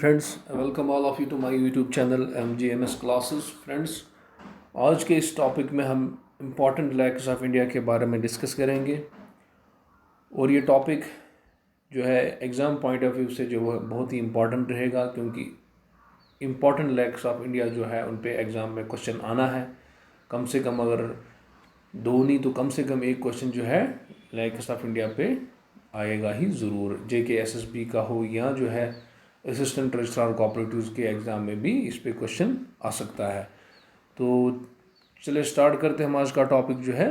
Friends, welcome all of you to my YouTube channel MGMS classes. Friends, आज के इस topic में हम इम्पॉर्टेंट लैक्स ऑफ इंडिया के बारे में डिस्कस करेंगे। और ये टॉपिक जो है एग्ज़ाम पॉइंट ऑफ व्यू से जो है बहुत ही इम्पॉर्टेंट रहेगा, क्योंकि इम्पॉर्टेंट लैक्स ऑफ इंडिया जो है उन पे एग्ज़ाम में क्वेश्चन आना है। कम से कम अगर दो नहीं तो कम से कम एक क्वेश्चन जो है लैक्स ऑफ इंडिया पे आएगा ही ज़रूर। JK SSB का हो या जो है असिस्टेंट रजिस्ट्रार कोऑपरेटिव्स के एग्ज़ाम में भी इस पे क्वेश्चन आ सकता है। तो चलिए स्टार्ट करते हैं हम आज का टॉपिक जो है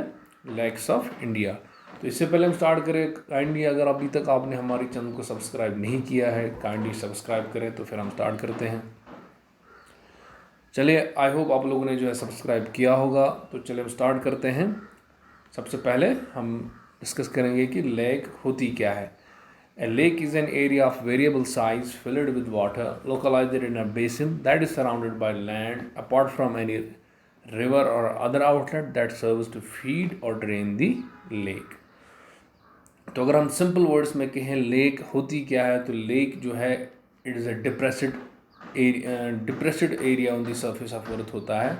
लैक्स ऑफ इंडिया। तो इससे पहले हम स्टार्ट करें, काइंडली अगर अभी तक आपने हमारे चैनल को सब्सक्राइब नहीं किया है काइंडली सब्सक्राइब करें। तो फिर हम स्टार्ट करते हैं। चलिए, आई होप आप लोगों ने जो है सब्सक्राइब किया होगा। तो चलिए हम स्टार्ट करते हैं। सबसे पहले हम डिस्कस करेंगे कि लेक होती क्या है। A lake is an area of variable size filled with water localized in a basin that is surrounded by land apart from any river or other outlet that serves to feed or drain the lake। तो अगर हम simple words में कहें lake होती क्या है, तो lake जो है it is a depressed area on the surface of earth होता है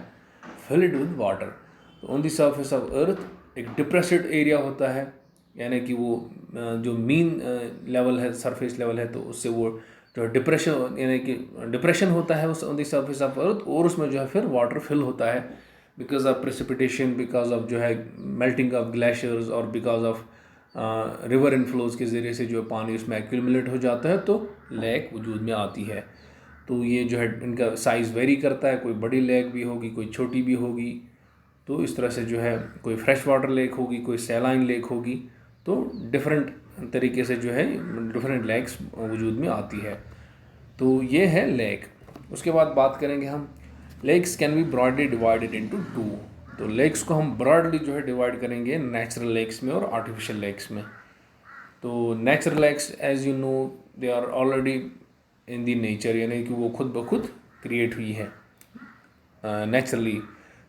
फिल्ड विद वाटर। तो on the surface of earth एक डिप्रेस्ड एरिया होता है, यानी कि वो जो मीन लेवल है, सरफेस लेवल है, तो उससे वो जो डिप्रेशन यानी कि डिप्रेशन होता है उस on the surface of earth, और उसमें जो है फिर वाटर फिल होता है because of precipitation, because of जो है मेल्टिंग ऑफ ग्लेशियर्स और बिकॉज ऑफ रिवर इनफ्लोज के ज़रिए से जो पानी उसमें एक्यूमुलेट हो जाता है, तो लेक वजूद में आती है। तो ये जो है इनका साइज़ वेरी करता है, कोई बड़ी लेक भी होगी, कोई छोटी भी होगी। तो इस तरह से जो है कोई फ्रेश वाटर लेक होगी, कोई सैलाइन लेक होगी। तो डिफरेंट तरीके से जो है डिफरेंट लेक्स वजूद में आती है। तो ये है लेक। उसके बाद बात करेंगे हम lakes can be broadly divided into two. तो लेक्स को हम ब्रॉडली जो है डिवाइड करेंगे नेचुरल लेक्स में और आर्टिफिशियल लेक्स में। तो natural lakes as you know they are already in the nature, यानी कि वो खुद ब खुद क्रिएट हुई है, नेचुरली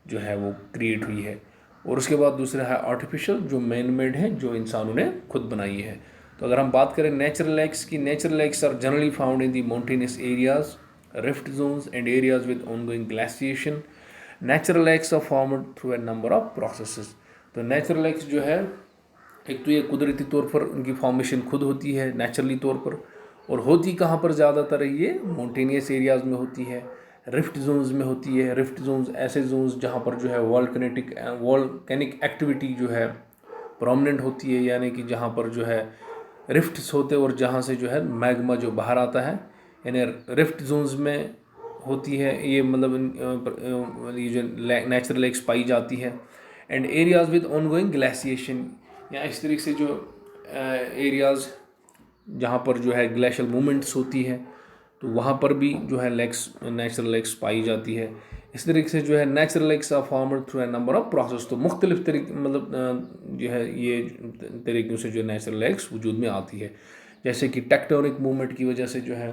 जो है वो क्रिएट हुई है। और उसके बाद दूसरा है आर्टिफिशियल, जो मैन मेड है, जो इंसानों ने खुद बनाई है। तो अगर हम बात करें नेचुरल लेक्स की, natural lakes are generally found in the mountainous areas, rift zones and areas with ongoing glaciation. Natural lakes are formed through a number of processes. तो नेचुरल लेक्स जो है एक तो ये कुदरती तौर पर उनकी फॉर्मेशन खुद होती है नेचुरली तौर पर, और होती कहाँ पर ज़्यादातर ये माउंटेनियस एरियाज़ में होती है, रिफ्ट जोन्स में होती है। रिफ्ट जोन्स ऐसे जोन्स जहाँ पर जो है वॉल्केनिक एक्टिविटी जो है प्रोमिनेंट होती है, यानी कि जहाँ पर जो है रिफ्ट्स होते हैं और जहाँ से जो है मैग्मा जो बाहर आता है, यानी रिफ्ट जोन्स में होती है ये, मतलब ये जो नेचुरल लेक्स पाई जाती है। And areas with ongoing glaciation, या इस तरीके से जो एरियाज़ जहाँ पर जो है ग्लेशियल मूवमेंट्स होती है, तो वहाँ पर भी जो है लेक्स नेचुरल लेक्स पाई जाती है। इस तरीके से जो है natural lakes are formed through a number of process. तो मुख्तलिफ तरीके मतलब जो है ये तरीक़ों से जो नेचुरल लेक्स वजूद में आती है, जैसे कि टेक्टोनिक मूवमेंट की वजह से जो है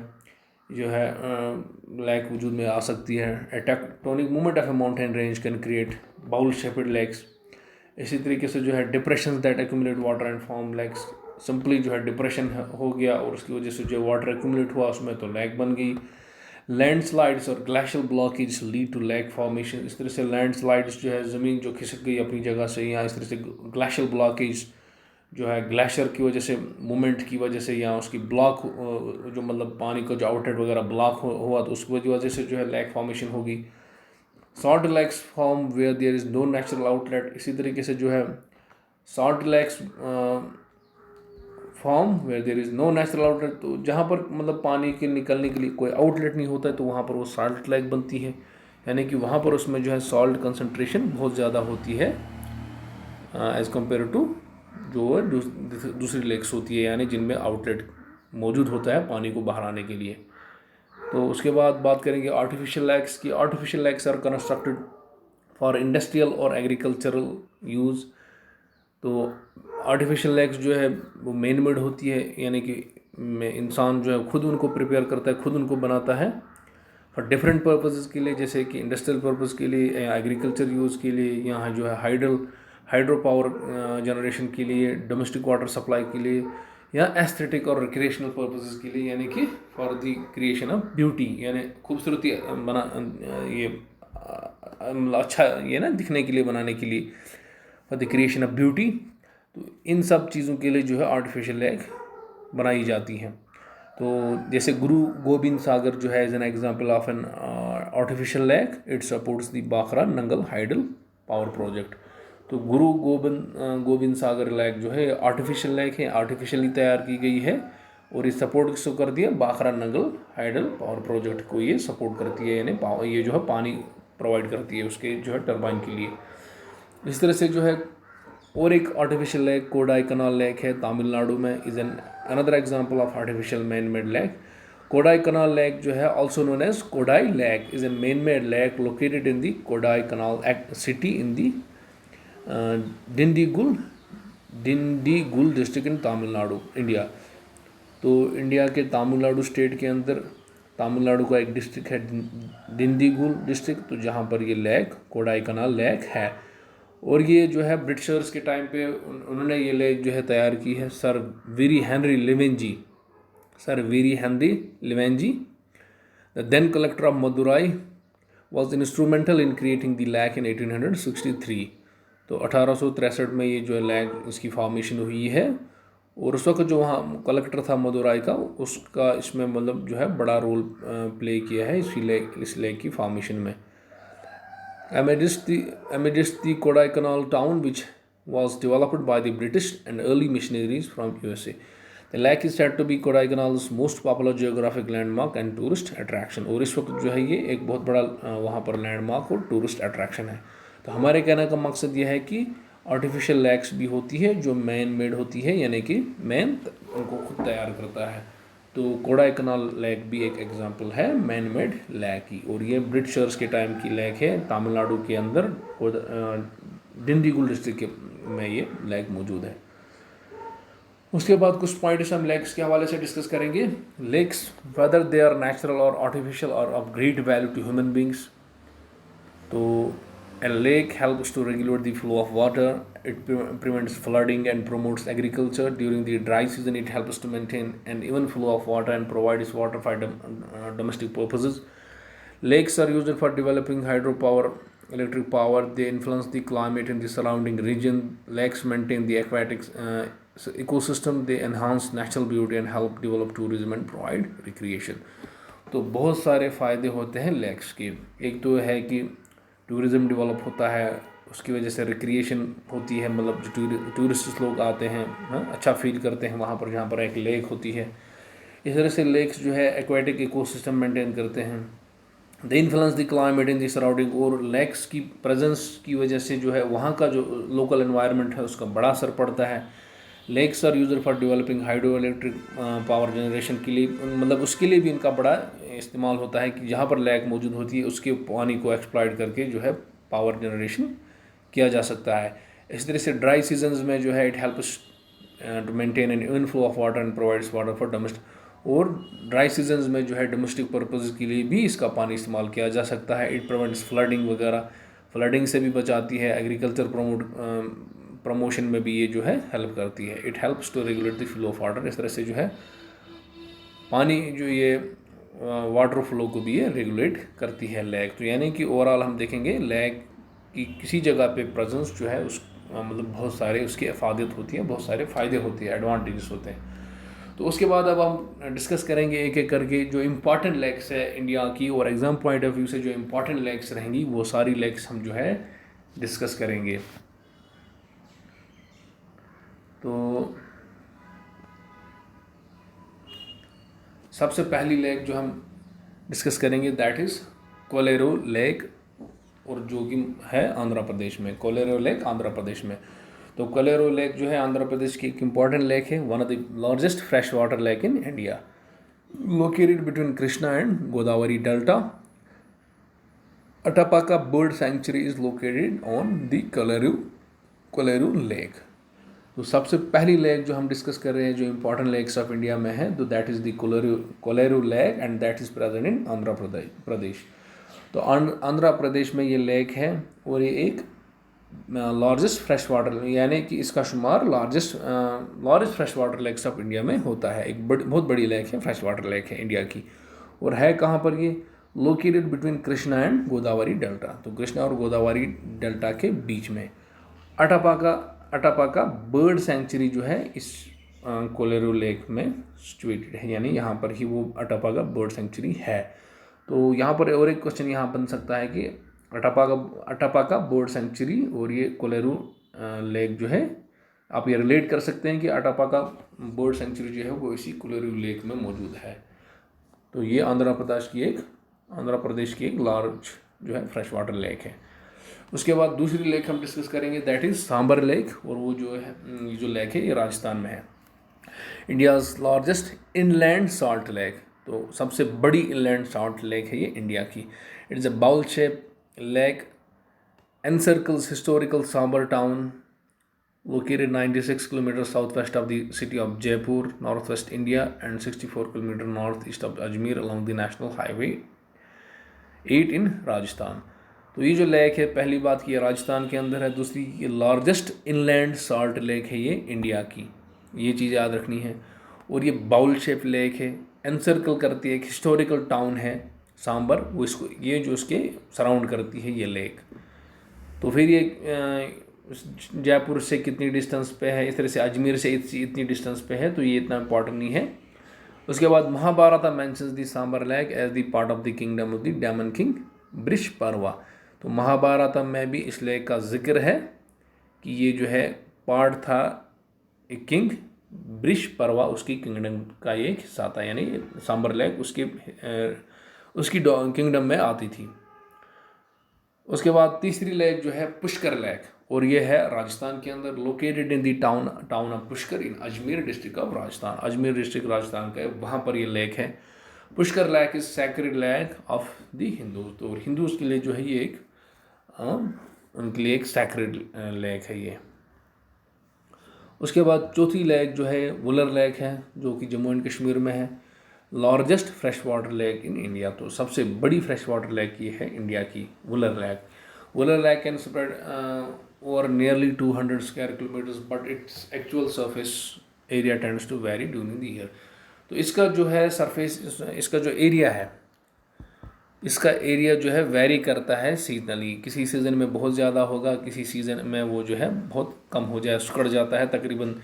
लेक वजूद में आ सकती है। A tectonic movement of a mountain range can create bowl shaped lakes. इसी तरीके से जो है depression that accumulate water and form lakes, simply जो है डिप्रेशन हो गया और उसकी वजह से जो वाटर एक्यूमुलेट हुआ उसमें तो लेक बन गई। लैंडस्लाइड्स और glacial blockage lead to lake formation. इस तरह से लैंडस्लाइड्स जो है ज़मीन जो खिसक गई अपनी जगह से, या इस तरह से ग्लेशियल ब्लॉकेज जो है ग्लेशियर की वजह से मूवमेंट की वजह से, या उसकी ब्लॉक जो मतलब पानी का जो आउटलेट वगैरह ब्लॉक हुआ, तो उसकी वजह से जो है लेक फॉर्मेशन होगी। Salt lakes form where there is no natural outlet. इसी तरीके से जो है salt lakes form where there is no natural outlet, तो जहाँ पर मतलब पानी के निकलने के लिए कोई आउटलेट नहीं होता है, तो वहाँ पर वो सॉल्ट लेक बनती है, यानी कि वहाँ पर उसमें जो है सॉल्ट कंसनट्रेशन बहुत ज़्यादा होती है एज़ कम्पेयर टू जो दूसरी लेक्स होती है, यानी जिनमें आउटलेट मौजूद होता है पानी को बाहर आने के लिए। तो उसके बाद बात करेंगे आर्टिफिशियल लेक्स की। Artificial lakes are constructed for industrial और एग्रीकल्चरल यूज़। तो आर्टिफिशियल लेक्स जो है वो मैन मेड होती है, यानी कि इंसान जो है खुद उनको प्रिपेयर करता है, खुद उनको बनाता है फॉर डिफरेंट पर्पसेस के लिए, जैसे कि इंडस्ट्रियल पर्पज़ के लिए या एग्रीकल्चर यूज़ के लिए, यहाँ जो है हाइड्रो पावर जनरेशन के लिए, डोमेस्टिक वाटर सप्लाई के लिए, या एस्थेटिक और रिक्रिएशनल पर्पसेस के लिए, यानी कि for the creation of beauty, यानी खूबसूरती बना ये अच्छा ये ना दिखने के लिए, बनाने के लिए, for the creation of beauty. तो इन सब चीज़ों के लिए जो है आर्टिफिशियल लेक बनाई जाती हैं। तो जैसे गुरु गोबिंद सागर जो है as an example of an artificial lake, it supports the Bhakra Nangal hydel power project. तो गुरु गोबिंद सागर लेक जो है आर्टिफिशियल लेक है, आर्टिफिशियली तैयार की गई है, और ये सपोर्ट किसको करती है? बाखरा नंगल हाइडल पावर प्रोजेक्ट को ये सपोर्ट करती है, यानी ये जो है पानी प्रोवाइड करती है उसके जो है टरबाइन के लिए। इस तरह से जो है और एक artificial lake Kodaikanal lake है तमिलनाडु में, is an another example of artificial man made lake. Kodaikanal lake जो है also known as Kodai lake is a man made lake located in the Kodaikanal city in the Dindigul district in Tamil Nadu, India. तो India के Tamil Nadu state के अंदर तमिलनाडु का एक district है Dindigul district, तो जहाँ पर ये लेक कोडाई कनाल लेक है। और ये जो है ब्रिटिशर्स के टाइम पे उन्होंने ये लेक जो है तैयार की है। Sir Vere Henry Levinge, the then collector of Madurai, was instrumental in creating the lake in 1863। तो 1863 में ये जो है लेक इसकी फॉर्मेशन हुई है, और उस वक्त जो वहाँ कलेक्टर था मदुराई का, उसका इसमें मतलब जो है बड़ा रोल प्ले किया है इस लेक की फॉर्मेशन में। Amidst the Kodaikanal town, which was developed by the British and early missionaries from USA. The lake is said to be Kodaikanal's most popular geographic landmark and tourist attraction. और इस वक्त जो है ये एक बहुत बड़ा वहाँ पर लैंडमार्क और टूरिस्ट अट्रैक्शन है। तो हमारे कहने का मकसद यह है कि आर्टिफिशियल लेक्स भी होती है जो मैन मेड होती है, यानी कि मैन उनको खुद तैयार करता है। तो कोडाई कनाल लेक भी एक एग्जांपल है मैन मेड लेक की, और ये ब्रिटिशर्स के टाइम की लेक है। तमिलनाडु के अंदर डिंडीगुल डिस्ट्रिक्ट में ये लेक मौजूद है। उसके बाद कुछ पॉइंट्स हम लेक्स के हवाले से डिस्कस करेंगे। Lakes whether they are natural और आर्टिफिशियल और of great value to human beings. तो a lake helps to regulate the flow of water. It prevents flooding and promotes agriculture. During the dry season, it helps to maintain an even flow of water and provides water for domestic purposes. Lakes are used for developing hydropower, electric power. They influence the climate in the surrounding region. Lakes maintain the aquatic ecosystem. They enhance natural beauty and help develop tourism and provide recreation. तो बहुत सारे फ़ायदे होते हैं lakes के। एक तो है कि टूरिज़म डेवलप होता है, उसकी वजह से रिक्रिएशन होती है, मतलब जो टूरिस्ट लोग आते हैं अच्छा फील करते हैं वहाँ पर जहाँ पर एक लेक होती है। इस तरह से लेक्स जो है एक्वेटिक इकोसिस्टम मेंटेन करते हैं। The influence the climate in the surrounding, और लेक्स की प्रेजेंस की वजह से जो है वहाँ का जो लोकल एनवायरनमेंट है उसका बड़ा असर पड़ता है। Lakes are user for developing hydro electric power generation के लिए, मतलब उसके लिए भी इनका बड़ा इस्तेमाल होता है कि जहाँ पर लेक मौजूद होती है उसके पानी को एक्सप्लॉइट करके जो है पावर जनरेशन किया जा सकता है। इस तरह से ड्राई सीजन्स में जो है it helps to maintain an even flow of water and provides water for domestic, और ड्राई सीजन्स में जो है डोमेस्टिक पर्पज़ के लिए भी इसका पानी इस्तेमाल किया जा सकता है। इट प्रिवेंट्स फ्लडिंग वगैरह, फ्लडिंग से भी बचाती है। एग्रीकल्चर प्रमोशन में भी ये जो है हेल्प करती है। It helps to regulate the flow of water, इस तरह से जो है पानी जो ये वाटर फ्लो को भी ये रेगुलेट करती है लेक। तो यानी कि ओवरऑल हम देखेंगे लेक की किसी जगह पे प्रेजेंस जो है उस मतलब बहुत सारे उसकी अफादत होती है, बहुत सारे फ़ायदे होते हैं, एडवांटेजेस होते हैं। तो उसके बाद अब हम डिस्कस करेंगे एक एक करके जो इम्पॉर्टेंट लेक्स है इंडिया की, और एग्ज़ाम पॉइंट ऑफ व्यू से जो इम्पॉर्टेंट लेक्स रहेंगी वो सारी लेक्स हम जो है डिस्कस करेंगे। तो सबसे पहली लेक जो हम डिस्कस करेंगे दैट इज़ कोलेरू लेक, और जो कि है आंध्र प्रदेश में। कोलेरू लेक आंध्र प्रदेश में। तो कोलेरू लेक जो है आंध्र प्रदेश की एक इम्पॉर्टेंट लेक है, one of the largest fresh water lake in India, located between Krishna and Godavari delta. Atapaka bird sanctuary is located on the Kolleru lake. तो सबसे पहली लेक जो हम डिस्कस कर रहे हैं जो इम्पोर्टेंट लेक्स ऑफ इंडिया में है, तो that is the Kolleru lake and that is present in Andhra Pradesh. तो आंध्र प्रदेश में ये लेक है, और ये एक लार्जेस्ट फ्रेश वाटर, यानी कि इसका शुमार largest fresh water lakes of India में होता है। एक बहुत बड़ी लेक है, फ्रेश वाटर लेक है इंडिया की। और है कहाँ पर ये? Located between Krishna and Godavari delta. तो कृष्णा और गोदावरी डेल्टा के बीच में। अटापा का बर्ड सेंचुरी जो है इस कोलेरू लेक में सिचुएटेड है, यानी यहाँ पर ही वो अटापा का बर्ड सेंचुरी है। तो यहाँ पर और एक क्वेश्चन यहाँ बन सकता है कि अटापा का बर्ड सेंचुरी और ये कोलेरू लेक जो है, आप ये रिलेट कर सकते हैं कि अटापा का बर्ड सेंचुरी जो है वो इसी कोलेरू लेक में मौजूद है। तो ये आंध्र प्रदेश की एक लार्ज जो है फ्रेश वाटर लेक है। उसके बाद दूसरी लेक हम डिस्कस करेंगे, दैट इज़ सांबर लेक। और वो जो है, ये जो लेक है ये राजस्थान में है। India's largest inland salt lake. तो सबसे बड़ी इनलैंड सॉल्ट लेक है ये इंडिया की। It is a bowl shape lake encircles historical Sambar town, located 96 kilometers southwest of the city of Jaipur, northwest India, and 64 kilometers northeast of Ajmer along the National Highway 8 in Rajasthan. तो ये जो lake है, पहली बात की राजस्थान के अंदर है, दूसरी ये लार्जेस्ट इनलैंड सॉल्ट लेक है ये इंडिया की, ये चीज़ याद रखनी है। और ये बाउल शेप लेक है, एनसर्कल करती है, एक हिस्टोरिकल टाउन है सांबर, वो इसको ये जो उसके सराउंड करती है ये लेक। तो फिर ये जयपुर से कितनी डिस्टेंस पे है, इस तरह से अजमेर से इतनी डिस्टेंस पे है, तो ये इतना इंपॉर्टेंट नहीं है। उसके बाद Mahabharata mentions the Sambhar lake as the part of the kingdom of the demon king Vrishaparva. तो महाभारत में भी इस लेक का जिक्र है कि ये जो है पार्ट था एक किंग बृषपर्वा, उसकी किंगडम का ये हिस्सा था, यानी सांबर लेक उसकी किंगडम में आती थी। उसके बाद तीसरी लेक जो है पुष्कर लेक, और ये है राजस्थान के अंदर, located in the town of Pushkar in Ajmer district of Rajasthan. Ajmer district Rajasthan का है, वहाँ पर ये लेक है। Pushkar lake is sacred lake of the Hindus. तो हिंदूज के लिए जो है ये एक उनके लिए एक सैक्रेड लेक है ये। उसके बाद चौथी लेक जो है वुलर लेक है, जो कि जम्मू एंड कश्मीर में है। Largest fresh water lake in India. तो सबसे बड़ी फ्रेश वाटर लेक ये है इंडिया की Wular lake. Wular lake can spread over nearly 200 square kilometers, but its actual surface area tends to vary during the year. तो इसका जो है सरफेस, इसका जो एरिया है, इसका एरिया जो है वेरी करता है सीजनली। किसी सीज़न में बहुत ज़्यादा होगा, किसी सीज़न में वो जो है बहुत कम हो जाए, सुकड़ जाता है। तकरीबन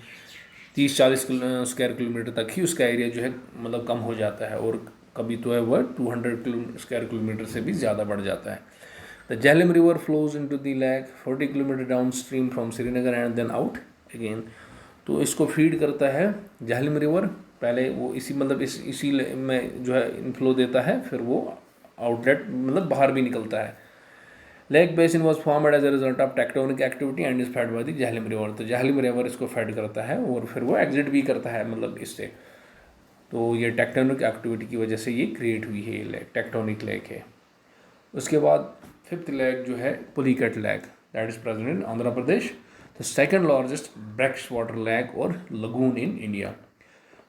30-40 स्क्वायर किलोमीटर तक ही उसका एरिया जो है मतलब कम हो जाता है, और कभी तो है वह 200 स्क्वायर किलोमीटर से भी ज़्यादा बढ़ जाता है। The Jhelum river flows into the lake 40 kilometer downstream from Srinagar and then out again. तो इसको फीड करता है झेलम रिवर, पहले वो इसी में जो है इनफ्लो देता है, फिर वो आउटलेट मतलब बाहर भी निकलता है। Lake basin was formed as a result of tectonic activity and is fed by the Jhelum river. तो झेलम रिवर इसको फेड करता है और फिर वो एग्जिट भी करता है मतलब इससे। तो ये टेक्टोनिक एक्टिविटी की वजह से ये क्रिएट हुई है, ये लेक टेक्टोनिक लेक है। उसके बाद फिफ्थ लेक जो है Pulicat lake, that is present in Andhra Pradesh, the second largest brackish water lake और लगून इन इंडिया।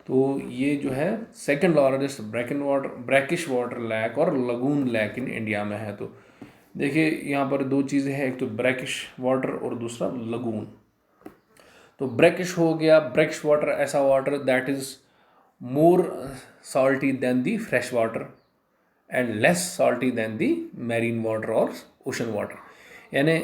तो ये जो है second largest brackish water lake और लगून लेक इन इंडिया में है। तो देखिए यहाँ पर दो चीज़ें हैं, एक तो ब्रैकिश वाटर और दूसरा लगून। तो ब्रैकिश हो गया, ब्रैकिश वाटर ऐसा water that is more salty than the fresh water and less salty than the marine water और ओशन वाटर। यानी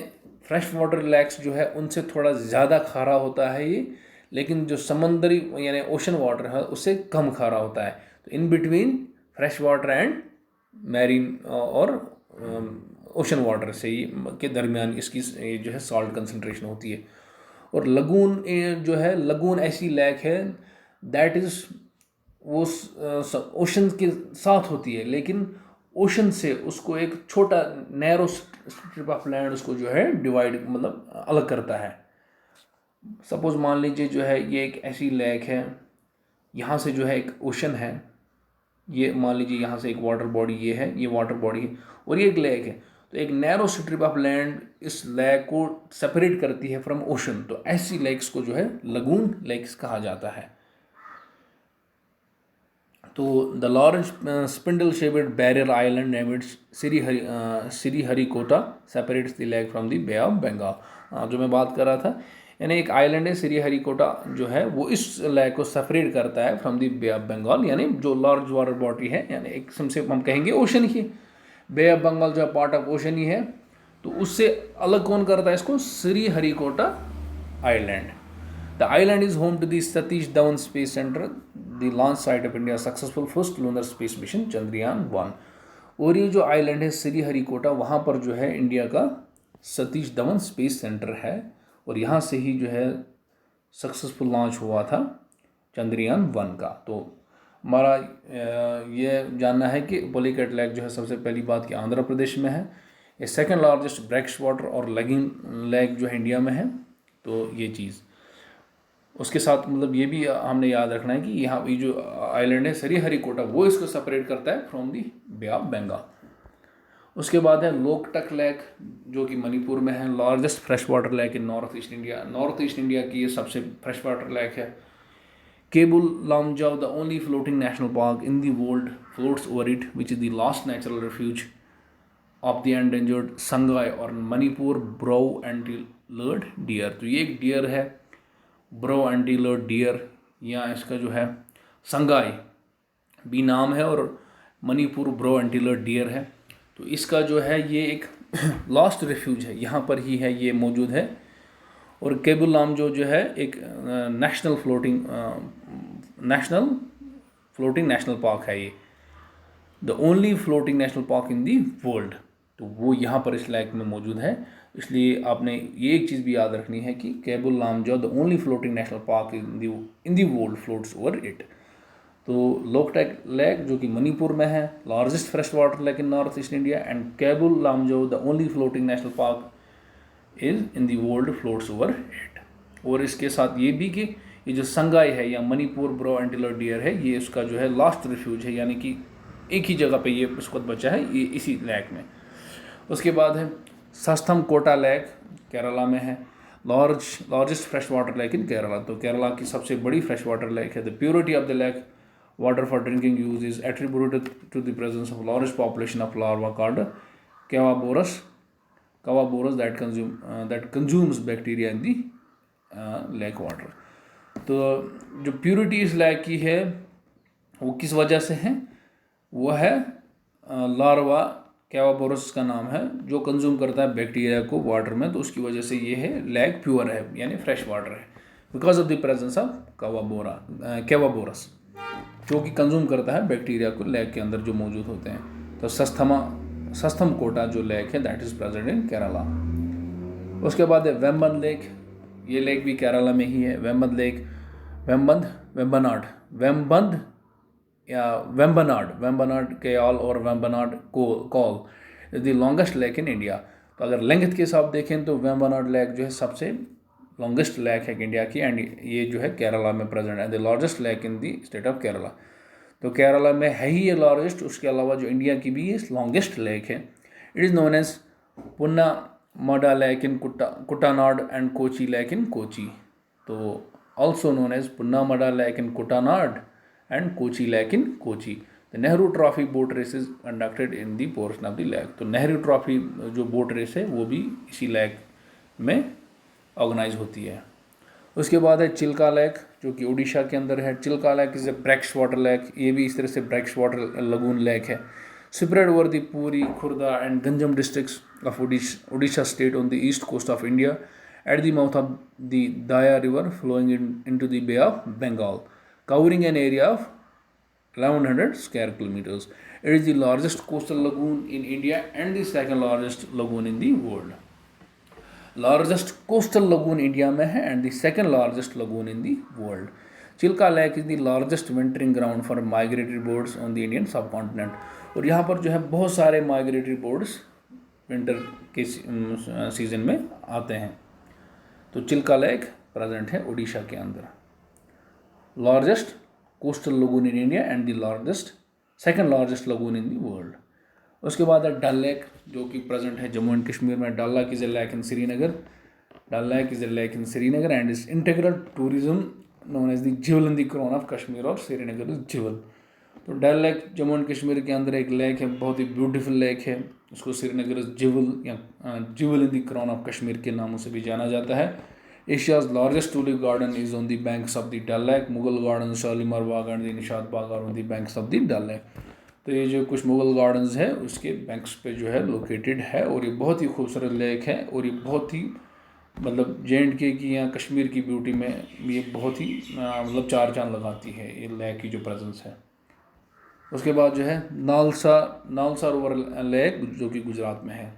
फ्रेश वाटर लेक्स जो है उनसे थोड़ा ज़्यादा खारा होता है ये, लेकिन जो समंदरी यानी ओशन वाटर है उससे कम खारा होता है। तो in between fresh water and marine और ओशन वाटर से के दरमियान इसकी जो है सॉल्ट कंसनट्रेशन होती है। और लगून जो है, लगून ऐसी लेक है दैट इज़ वो ओशन के साथ होती है, लेकिन ओशन से उसको एक छोटा नैरो स्ट्रिप ऑफ लैंड उसको जो है डिवाइड मतलब अलग करता है। सपोज मान लीजिए जो है ये एक ऐसी लेक है, यहाँ से जो है एक ओशन है, ये मान लीजिए यहाँ से एक वाटर बॉडी ये है, ये वाटर बॉडी है और ये एक लेक है। तो एक नैरो स्ट्रिप ऑफ लैंड इस लेक को सेपरेट करती है फ्रॉम ओशन। तो ऐसी लेक्स को जो है लगून लेक्स कहा जाता है। तो the large spindle shaped barrier island named Sriharikota separates the lake from the bay of Bengal. जो मैं बात कर रहा था, यानी एक आइलैंड है श्रीहरिकोटा जो है वो इस लेक को सेपरेट करता है from the bay of Bengal, यानी जो लार्ज वाटर बॉडी है, यानी एक किस्म से हम कहेंगे ओशन ही। बे ऑफ बंगाल जो है पार्ट ऑफ ओशन ही है, तो उससे अलग कौन करता है इसको? Sriharikota island. The island is home to the Satish Dhawan space centre, the launch site of India successful first lunar space mission Chandrayaan one. और ये जो आइलैंड है श्रीहरिकोटा, वहाँ पर जो है इंडिया का सतीश धवन स्पेस सेंटर है, और यहाँ से ही जो है सक्सेसफुल लॉन्च हुआ था चंद्रयान-1 का। तो हमारा ये जानना है कि पुलिकट लेक जो है सबसे पहली बात कि आंध्र प्रदेश में है, ये सेकंड लार्जेस्ट ब्रेक्स वाटर और लेगिंग लेक जो है इंडिया में है। तो ये चीज़ उसके साथ मतलब ये भी हमने याद रखना है कि यहाँ ये जो आइलैंड है श्रीहरिकोटा वो इसको सेपरेट करता है from the bay of Bengal. उसके बाद है लोकटक लेक जो कि मणिपुर में है, largest fresh water lake in north east India. North east India की ये सबसे फ्रेश वाटर लेक है। Keibul Lamjao the only floating national park in the world floats over it which is the last natural refuge of the endangered sangai और Manipur bro एंटीलर्ड dear. तो ये एक dear है, bro एंटीलर्ड dear, या इसका जो है संगाई भी नाम है और मणिपुर ब्रो एंटीलर्ड डियर है। तो इसका जो है ये एक लास्ट रिफ्यूज है, यहाँ पर ही है, ये मौजूद है। और केबुल लामजाओ जो है एक नेशनल फ्लोटिंग नेशनल पार्क है, ये the only floating national park in the world. तो वो यहाँ पर इस लेक में मौजूद है। इसलिए आपने ये एक चीज़ भी याद रखनी है कि Keibul Lamjao the only floating national park in the world floats over it. तो लोकटक लेक जो कि मणिपुर में है, largest fresh water lake in north east India, and Keibul Lamjao the only floating national park is in the world floats over it. और इसके साथ ये भी कि ये जो संगाई है या मणिपुर ब्रो एंटीलर्ड डियर है, ये इसका जो है लास्ट रिफ्यूज है, यानी कि एक ही जगह पे ये इसको बचा है, ये इसी लेक में। उसके बाद है सस्थम कोटा लेक, केरला में है, largest fresh water lake in Kerala. तो केरला की सबसे बड़ी फ्रेश वाटर लेक है। The purity of the lake water for drinking use is attributed to the presence of large population of larva called Cavaboras that consumes bacteria in the lake water। तो जो purity इस lake की है वो किस वजह से है? वो है लार्वा कैवाबोरस का नाम है, जो कंज्यूम करता है बैक्टीरिया को वाटर में, तो उसकी वजह से ये है लेक प्योर है, यानी फ्रेश वाटर है, because of the presence of carnivorous जो कि कंज्यूम करता है बैक्टीरिया को लेक के अंदर जो मौजूद होते हैं। तो सस्थम कोटा जो लेक है दैट इज़ प्रेजेंट इन केरला। उसके बाद है वेम्बन लेक, ये लेक भी केरला में ही है। वेम्बन लेक, वेम्बनाड केयाल और Vembanad call is the longest lake in India. तो अगर लेंथ के हिसाब देखें तो वेम्बनाड लेक जो है सबसे लॉन्गेस्ट लेक है इंडिया की, एंड ये जो है केरला में प्रेजेंट है, the largest lake in the state of Kerala. तो केरला में है ही ये लार्जेस्ट, उसके अलावा जो इंडिया की भी ये लॉन्गेस्ट लेक है। It is known as Punnamada lake in Kuttanad and Kochi lake in Kochi. तो also known as Punnamada lake in Kuttanad and Kochi lake in Kochi. The Nehru trophy boat race is conducted in the portion of the lake. तो Nehru trophy जो boat race है वो भी इसी lake में organise होती है। उसके बाद है चिल्का लेक जो कि उड़ीसा के अंदर है। Chilika lake is a brackish water lake, ये भी इस तरह से ब्रेक्स वाटर लगून लेक है। Spread over the Puri, Khurda and Ganjam districts of Orissa state on the east coast of India at the mouth of the Daya river flowing into the bay of Bengal, covering an area of 1100 square kilometers. It is the largest coastal lagoon in India and the second largest lagoon in the world. Largest coastal lagoon India में है and the second largest lagoon in the world. Chilika lake is the largest wintering ground for migratory birds on the Indian subcontinent. और यहाँ पर जो है बहुत सारे migratory birds winter के सीजन में आते हैं। तो चिल्का लेक प्रेजेंट है उड़ीसा के अंदर। Largest coastal lagoon in India and the second largest lagoon in the world. उसके बाद है डल लेक जो कि प्रेजेंट है जम्मू एंड कश्मीर में। Dal lake is a lake in Srinagar. Dal lake is a lake in Srinagar and is integral tourism known as the jewel in the crown of Kashmir और Srinagar is jewel. तो Dal lake Jammu and Kashmir के अंदर एक लेक है, बहुत ही ब्यूटीफुल लेक है। उसको श्रीनगर जिवल या jewel in the crown of Kashmir के नामों से भी जाना जाता है। Asia's largest tulip garden is on the banks of the Dal lake. Mughal garden, Shalimar Bagh and the Nishat Bagh are on the banks of the Dal lake. तो ये जो कुछ मुगल गार्डन्स है उसके बैंक्स पे जो है लोकेटेड है, और ये बहुत ही खूबसूरत लेक है, और ये बहुत ही मतलब J&K की या कश्मीर की ब्यूटी में ये बहुत ही मतलब चार चांद लगाती है ये लेक की जो प्रेजेंस है। उसके बाद जो है नाल सरोवर लेक जो कि गुजरात में है।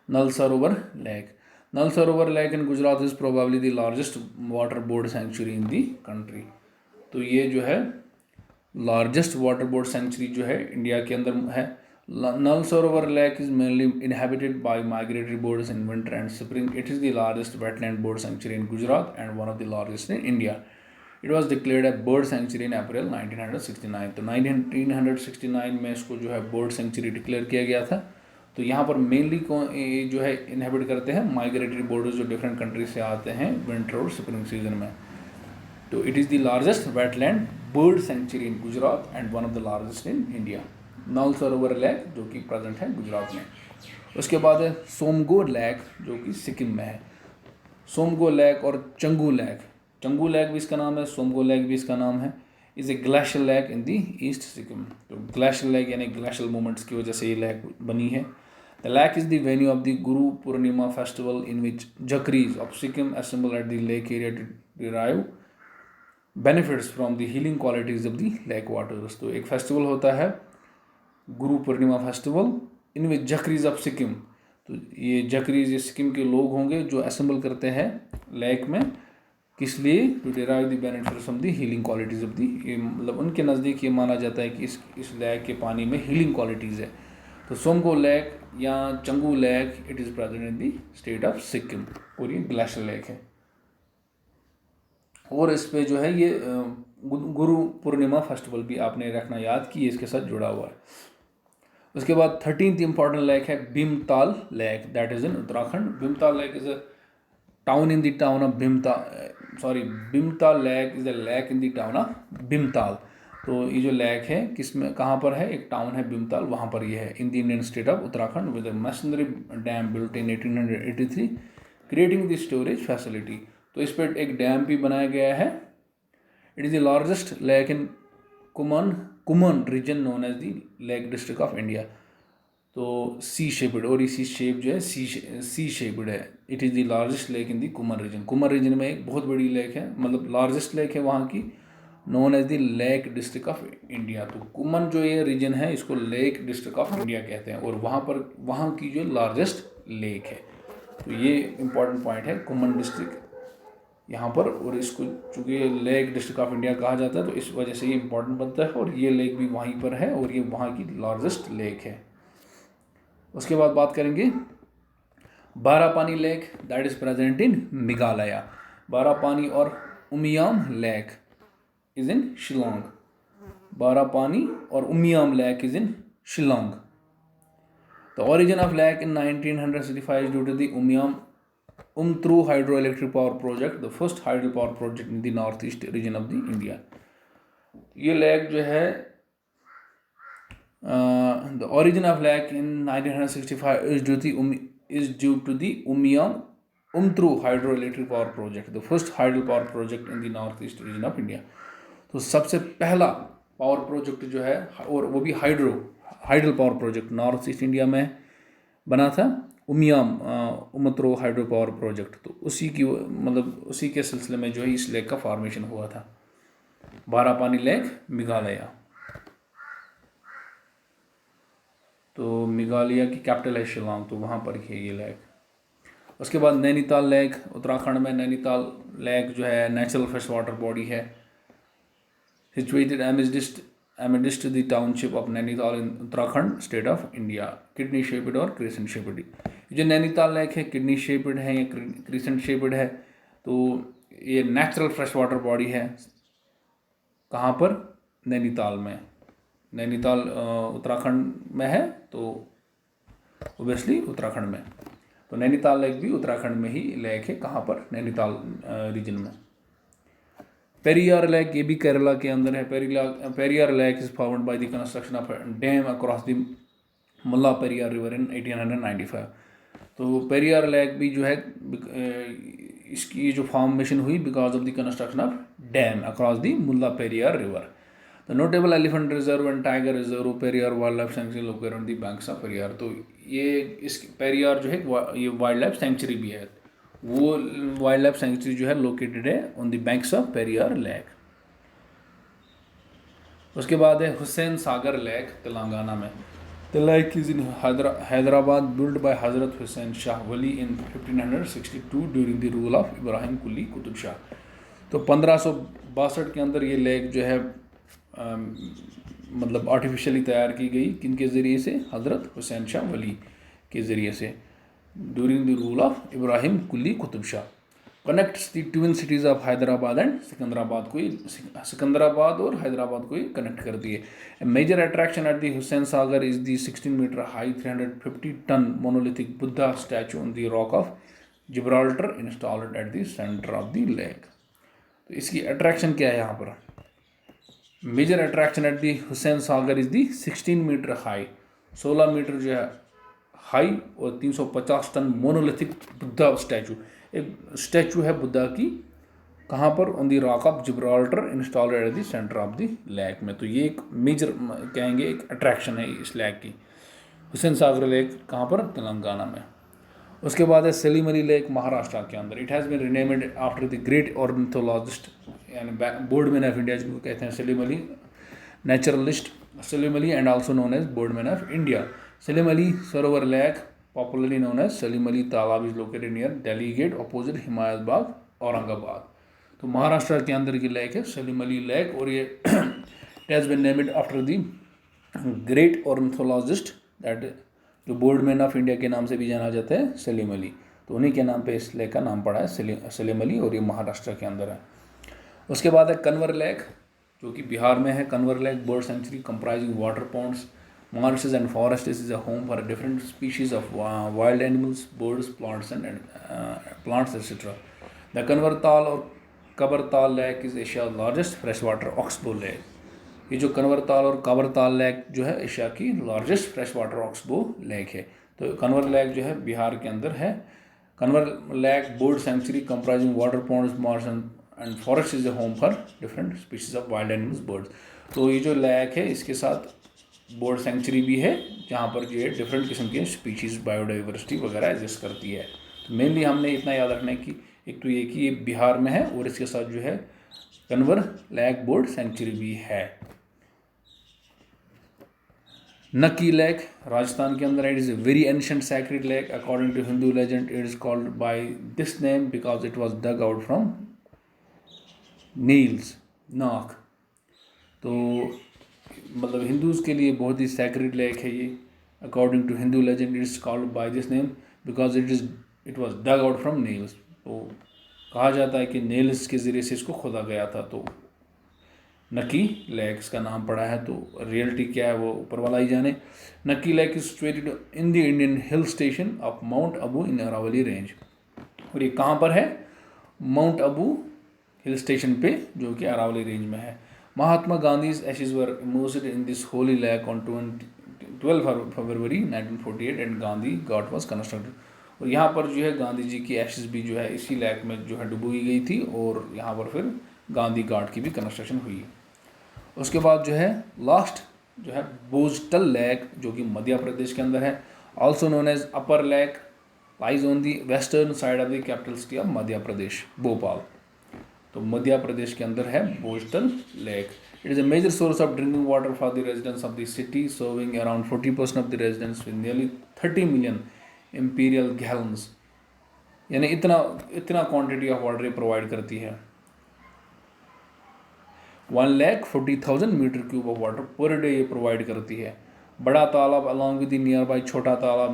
Nal Sarovar lake in Gujarat is probably the largest water bird sanctuary in the country. तो ये जो है लार्जेस्ट वाटर बोर्ड सेंचुरी जो है इंडिया के अंदर है। Nal Sarovar Lake is mainly inhabited by migratory birds in winter and spring. It is the largest wetland bird sanctuary in Gujarat and one of the largest in India. It was declared a bird sanctuary in April 1969. तो 1969 में इसको जो है bird sanctuary declare किया गया था। तो यहाँ पर मेनली जो है इनहेबिट करते हैं माइग्रेटरी बर्ड्स जो डिफरेंट कंट्री से आते हैं विंटर और स्प्रिंग सीजन में। तो it is the largest wetland bird sanctuary in Gujarat and one of the largest in India. Nal Sarovar lake जो कि प्रेजेंट है गुजरात में। उसके बाद है सोमगो लेक जो कि सिक्किम में है। सोमगो लेक और चंगू लेक भी इसका नाम है, सोमगो लेक भी इसका नाम है। Is a glacial lake in the east Sikkim. तो ग्लेशियल लेक यानी ग्लेशियल मूवमेंट्स की वजह से ये लेक बनी है। The lake is the venue of the Guru Purnima festival in which jhakris of Sikkim assemble at the lake area to derive benefits from the healing qualities of the lake waters. तो एक festival होता है Guru Purnima festival in which jhakris of Sikkim. तो ये जकरीज ये सिक्किम के लोग होंगे जो असेंबल करते हैं लेक में, किस लिए? To derive the benefits from the healing qualities of the. मतलब उनके नज़दीक ये माना जाता है कि इस लेक के पानी में हीलिंग क्वालिटीज़ है। तो सोमगो लेक या Changu lake it is present in the state of Sikkim, और ये ग्लेशियर लेक है। और इस पे जो है ये गुरु पूर्णिमा फेस्टिवल भी आपने रखना याद कि इसके साथ जुड़ा हुआ है। उसके बाद 13th इम्पॉर्टेंट लेक है Bhimtal lake, that is in Uttarakhand. Bhimtal lake is a town in the town of Bhimtal lake is a lake in the town of Bhimtal. तो ये जो लेक है किसमें कहाँ पर है? एक टाउन है भीमताल, वहाँ पर ये है in the Indian state of Uttarakhand with a masonry dam built in 1883 creating the storage facility. तो इस पर एक डैम भी बनाया गया है। It is the largest lake in Kumaon region known as the lake district of India. तो सी शेप्ड, और इसी शेप जो है सी शेप्ड है। It is the largest lake in the Kumaon region में एक बहुत बड़ी लेक है, मतलब लार्जेस्ट लेक है वहाँ की, known as the lake district of India. तो कुमन जो ये रीजन है इसको लेक डिस्ट्रिक्ट ऑफ इंडिया कहते हैं, और वहाँ की जो लार्जेस्ट लेक है। तो ये इंपॉर्टेंट पॉइंट है कुमन डिस्ट्रिक्ट यहाँ पर, और इसको चूँकि लेक डिस्ट्रिक्ट ऑफ इंडिया कहा जाता है तो इस वजह से ये इंपॉर्टेंट बनता है, और ये लेक भी वहीं पर है, और ये वहाँ की लार्जेस्ट लेक है। उसके बाद बात करेंगे Barapani lake, that is present in Meghalaya. Barapani और Umiam lake is in Shillong. Barapani और Umiam lake is in Shillong. The origin of lake in 1965 due to the Umtru hydroelectric power project, the first hydro power project in the northeast region of the India. ये lake जो है the origin of lake in 1965 is due to the Umtru hydroelectric power project, the first hydro power project in the northeast region of India. तो सबसे पहला power project जो है, और वो भी hydro power project north east India में बना था, उमत्रो हाइड्रो पावर प्रोजेक्ट। तो उसी के सिलसिले में जो है इस लेक का फॉर्मेशन हुआ था, बारापानी लेक मेघालय। तो मेघालय की कैपिटल है शिलोंग, तो वहाँ पर है ये लेक। उसके बाद नैनीताल लेक, उत्तराखंड में नैनीताल लेक जो है नेचुरल फ्रेश वाटर बॉडी है, situated amidst the township of Nainital in Uttarakhand state of India. Kidney shaped और क्रिसेंट शेप्ड, जो नैनीताल लेक है किडनी शेप्ड है या क्रिसेंट शेप्ड है। तो ये नेचुरल फ्रेश वाटर बॉडी है, कहाँ पर? नैनीताल में। नैनीताल उत्तराखंड में है, तो ओबियसली उत्तराखंड में। तो नैनीताल लेक भी उत्तराखंड में ही लेक है, कहाँ पर? नैनीताल रीजन में। पेरियार लेक ये भी केरला के अंदर है। Periyar lake is formed by the construction of dam across the Mullaperiyar river in 1895। तो पेरियार लेक भी जो है इसकी जो फॉर्मेशन हुई because of the construction of dam across the Mullaperiyar river. The notable elephant reserve and tiger reserve Periyar wildlife sanctuary located on the banks of Periyar. तो ये इस पेरियार जो है ये वाइल्ड लाइफ सेंचुरी भी है। वो वाइल्ड लाइफ सेंचुरी जो है लोकेटेड है on the banks of Periyar lake. उसके बाद है हुसैन सागर लेक तेलंगाना में। The lake is in Hyderabad, built by Hazrat Hussain Shah Wali in 1562 during the rule of Ibrahim Quli Qutub Shah। तो 1562 के अंदर ये लेक जो है मतलब आर्टिफिशियली तैयार की गई किनके ज़रिए से? हज़रत हुसैन शाह वली के ज़रिए से during the rule of Ibrahim Quli Qutb Shah. Connects the twin cities of Hyderabad and Secunderabad को, सिकंदराबाद और हैदराबाद को कनेक्ट करती है। Major attraction at the Hussain Sagar is the 16 metre high 350 tonne monolithic Buddha statue on the rock of Gibraltar installed at the centre of the lake. तो इसकी attraction क्या है यहाँ पर? Major attraction at the Hussain Sagar is the 16 metre high, 16 metre जो है high और 350 tonne monolithic Buddha statue. एक स्टैचू है बुद्धा की, कहाँ पर? On the rock of Gibraltar installed at the centre of the lake में। तो ये एक मेजर कहेंगे एक अट्रैक्शन है इस लेक की। हुसैन सागर लेक कहाँ पर? तेलंगाना में। उसके बाद है सलीम अली लेक महाराष्ट्र के अंदर। It has been renamed after the great ornithologist यानी बोर्डमैन ऑफ इंडिया जिनको कहते हैं Salim Ali, naturalist Salim Ali and also known as birdman of India. Salim Ali Sarovar lake popularly known as Salim Ali तालाब is located near Delhi Gate opposite हिमायत बाग औरंगाबाद। तो महाराष्ट्र के अंदर की lake है सलीम अली लेक और ये it has been named after the great ornithologist that जो Boardman of India के नाम से भी जाना जाता है सलीम अली। तो उन्हीं के नाम पे इस लेक का नाम पड़ा है सलीम अली और ये महाराष्ट्र के अंदर है। उसके बाद है कन्वर लेक जो कि बिहार में है। Kanwar lake bird sanctuary comprising water ponds, marshes and forests is a home for different species of wild animals, birds, plants plants etc. The Kanwar Tal or Kabar Tal Lake is Asia's largest freshwater oxbow lake। ये जो कन्वर ताल और काबर ताल lake जो है Asia की largest fresh water oxbow lake है। तो कन्वर लेक जो है बिहार के अंदर है। Kanwar lake bird sanctuary comprising water ponds, marsh and forest is a home for different species of wild animals, birds. तो ये जो लेक है इसके साथ बर्ड सेंचुरी भी है जहाँ पर जो है डिफरेंट किस्म के स्पीशीज़ बायोडाइवर्सिटी वगैरह एग्जिस्ट करती है। तो मेनली हमने इतना याद रखना है कि एक तो ये कि ये बिहार में है और इसके साथ जो है कन्वर लेक बर्ड सेंचुरी भी है। नक्की लेक राजस्थान के अंदर है। It is a very ancient sacred lake according to Hindu legend. It is called by this name because it was dug out from nails नाक। तो मतलब हिंदूज़ के लिए बहुत ही सैक्रेड लेक है ये। According to Hindu legend it is called by this name because it was dug out from nails. तो कहा जाता है कि नेल्स के ज़रिए से इसको खोदा गया था, तो नक्की लेक का नाम पड़ा है। तो रियलिटी क्या है वो ऊपर वाला ही जाने। Nakki lake is situated in the Indian hill station of mount Abu in Aravalli range. और ये कहाँ पर है? माउंट अबू हिल स्टेशन पे जो कि अरावली रेंज में है। महात्मा Gandhi's ashes were immersed in this holy lake on 12 February 1948 and Gandhi Ghat was constructed। और यहाँ पर जो है गांधी जी की एशेज भी जो है इसी लेक में जो है डुबोई गई थी और यहाँ पर फिर गांधी घाट की भी कंस्ट्रक्शन हुई। उसके बाद जो है लास्ट जो है बोजटल लेक जो कि मध्य प्रदेश के अंदर है। Also known as upper lake, lies on the western side of the capital city of Madhya Pradesh Bhopal. तो मध्य प्रदेश के अंदर है Bhojtal lake. It is a major source of drinking water for the residents of the city, serving around 40% of the residents with nearly 30 million imperial gallons. यानी इतना quantity of water ये provide करती है। 1,40,000 metre cube of water per day ये provide करती है। बड़ा तालाब along with the near by छोटा तालाब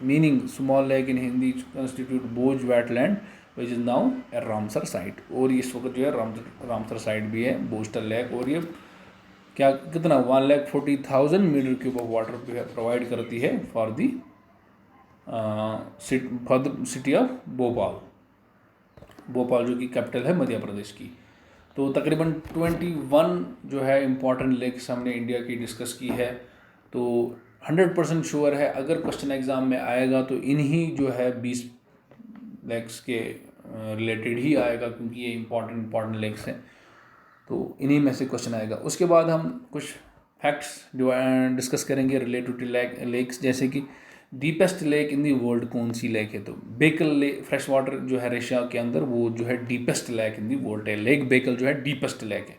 meaning small lake in Hindi constitute Bhoj wetland which is now A Ramsar site. और इस वक्त जो है रामसर साइट भी है बोस्टल लेक। और ये क्या कितना 1,40,000 metre cube of water provide करती है for the city of Bhopal जो कि कैपिटल है मध्य प्रदेश की। तो तकरीबन 21 जो है इम्पॉर्टेंट लेक्स हमने इंडिया की डिस्कस की है। तो 100% श्योर है अगर क्वेश्चन एग्ज़ाम में आएगा तो इन्हीं जो है 20 लेक्स के रिलेटेड ही आएगा, क्योंकि ये इम्पॉर्टेंट लेक्स हैं, तो इन्हीं में से क्वेश्चन आएगा। उसके बाद हम कुछ फैक्ट्स डिस्कस करेंगे रिलेटेड टू लेक्स, जैसे कि deepest lake in the world कौन सी लेक है। तो बेकल लेक फ्रेश वाटर जो है रशिया के अंदर, वो जो है deepest lake in the world है। लेक बेकल जो है डीपेस्ट लेक है।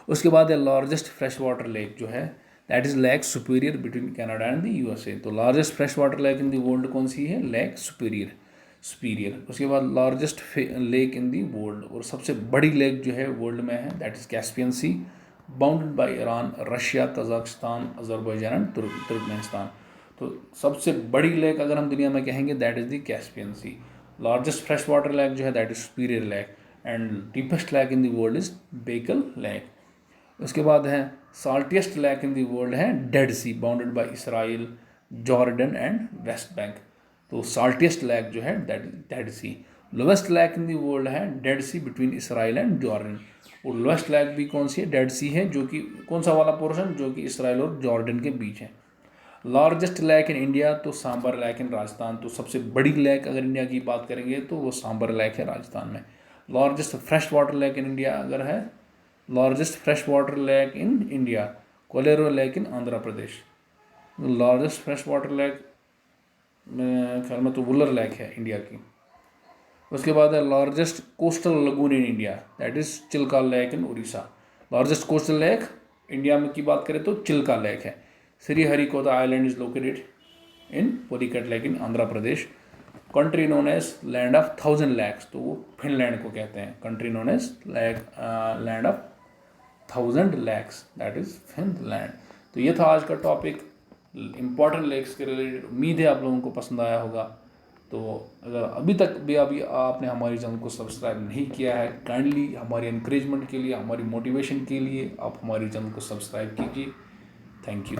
उसके बाद है लार्जेस्ट फ्रेश वाटर लेक जो है, that is Lake Superior between Canada and the USA. तो largest fresh water lake in the world कौन सी है, लेक सुपीरियर। उसके बाद largest lake in the world, और सबसे बड़ी लेक जो है वर्ल्ड में है, that is Caspian Sea, bounded by Iran, Russia, Kazakhstan, Azerbaijan and Turkmenistan. तो सबसे बड़ी लेक अगर हम दुनिया में कहेंगे, that is the Caspian Sea. Largest fresh water lake जो है, that is Superior lake, and deepest lake in the world is Baikal lake. उसके बाद है saltiest lake in the world है Dead Sea, bounded by Israel, Jordan and West Bank. तो saltiest lake जो है that Dead Sea. Lowest lake in the world है Dead Sea between Israel and Jordan. और lowest lake भी कौन सी है, डेड सी है, जो कि कौन सा वाला पोर्शन, जो कि इसराइल और जॉर्डन के बीच है। लार्जेस्ट लेक इन इंडिया, तो सांबर लेक इन राजस्थान। तो सबसे बड़ी लेक अगर इंडिया की बात करेंगे तो वो सांबर लेक है राजस्थान में। Largest fresh water lake in India अगर है, largest fresh water lake in India, Kolleru lake in Andhra Pradesh. Largest fresh water lake ख्याल में तो वुलर लेक है इंडिया की। उसके बाद है largest coastal lagoon in India, that is Chilka lake in Orissa. Largest coastal lake India में की बात करें तो चिल्का लेक है। Sriharikota island is located in Pulicat lake in Andhra Pradesh. Country known as land of 1000 lakes, तो वो फिनलैंड को कहते हैं। Country known as land of 1000 lakes, that is Finland. तो ये था आज का टॉपिक इम्पॉर्टेंट लेक्स के रिलेटेड। उम्मीद है आप लोगों को पसंद आया होगा। तो अगर अभी आपने हमारी चैनल को सब्सक्राइब नहीं किया है, काइंडली हमारी इंकरेजमेंट के लिए, हमारी मोटिवेशन के लिए आप हमारी चैनल को सब्सक्राइब कीजिए। Thank you.